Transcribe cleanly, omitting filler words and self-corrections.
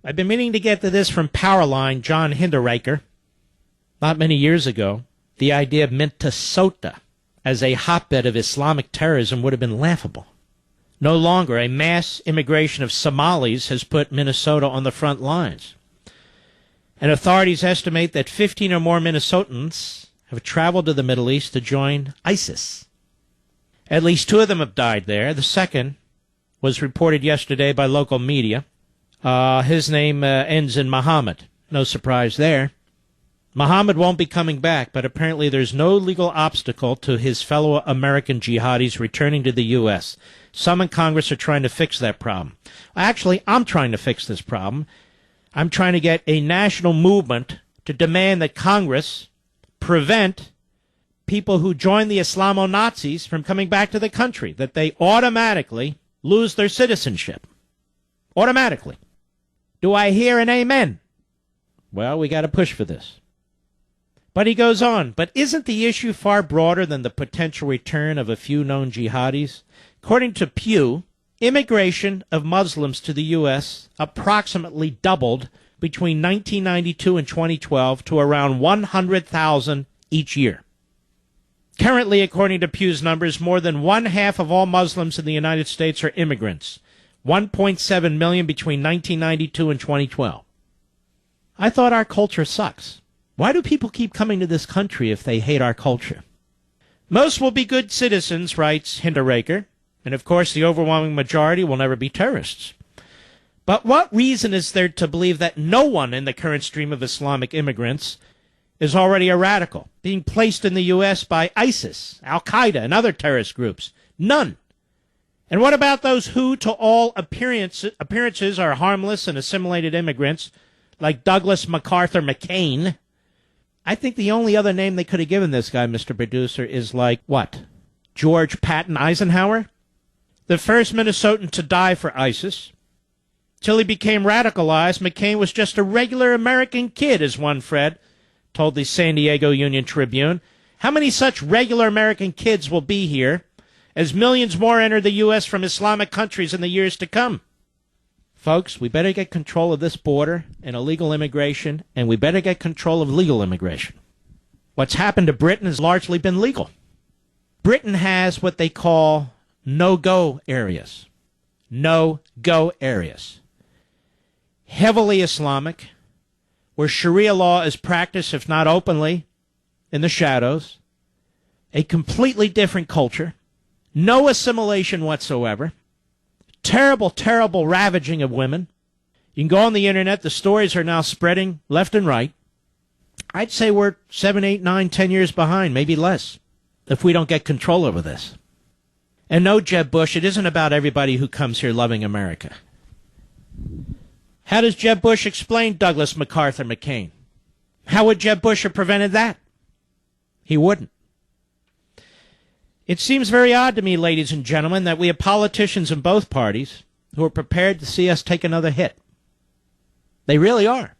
I've been meaning to get to this from Powerline, John Hinderaker. Not many years ago, the idea of Minnesota as a hotbed of Islamic terrorism would have been laughable. No longer, a mass immigration of Somalis has put Minnesota on the front lines. And authorities estimate that 15 or more Minnesotans have traveled to the Middle East to join ISIS. At least 2 of them have died there. The second was reported yesterday by local media. His name ends in Muhammad. No surprise there. Muhammad won't be coming back, but apparently there's no legal obstacle to his fellow American jihadis returning to the U.S. Some in Congress are trying to fix that problem. Actually, I'm trying to fix this problem. I'm trying to get a national movement to demand that Congress prevent people who join the Islamo-Nazis from coming back to the country, that they automatically lose their citizenship. Automatically. Do I hear an amen? Well, we got to push for this. But he goes on, but isn't the issue far broader than the potential return of a few known jihadis? According to Pew, immigration of Muslims to the U.S. approximately doubled between 1992 and 2012 to around 100,000 each year. Currently, according to Pew's numbers, more than 1/2 of all Muslims in the United States are immigrants, 1.7 million between 1992 and 2012. I thought our culture sucks. Why do people keep coming to this country if they hate our culture? Most will be good citizens, writes Hinderaker, and of course the overwhelming majority will never be terrorists. But what reason is there to believe that no one in the current stream of Islamic immigrants is already a radical, being placed in the U.S. by ISIS, Al-Qaeda, and other terrorist groups? None. And what about those who, to all appearances, are harmless and assimilated immigrants, like Douglas MacArthur McCain? I think the only other name they could have given this guy, Mr. Producer, is like, what? George Patton Eisenhower? The first Minnesotan to die for ISIS. Till he became radicalized, McCain was just a regular American kid, as one Fred told the San Diego Union Tribune. How many such regular American kids will be here as millions more enter the U.S. from Islamic countries in the years to come? Folks, we better get control of this border and illegal immigration, and we better get control of legal immigration. What's happened to Britain has largely been legal. Britain has what they call no-go areas. No-go areas. Heavily Islamic, where Sharia law is practiced, if not openly, in the shadows. A completely different culture. No assimilation whatsoever. Terrible, terrible ravaging of women. You can go on the internet. The stories are now spreading left and right. I'd say we're 7, 8, 9, 10 years behind, maybe less, if we don't get control over this. And no, Jeb Bush, it isn't about everybody who comes here loving America. How does Jeb Bush explain Douglas MacArthur McCain? How would Jeb Bush have prevented that? He wouldn't. It seems very odd to me, ladies and gentlemen, that we have politicians in both parties who are prepared to see us take another hit. They really are.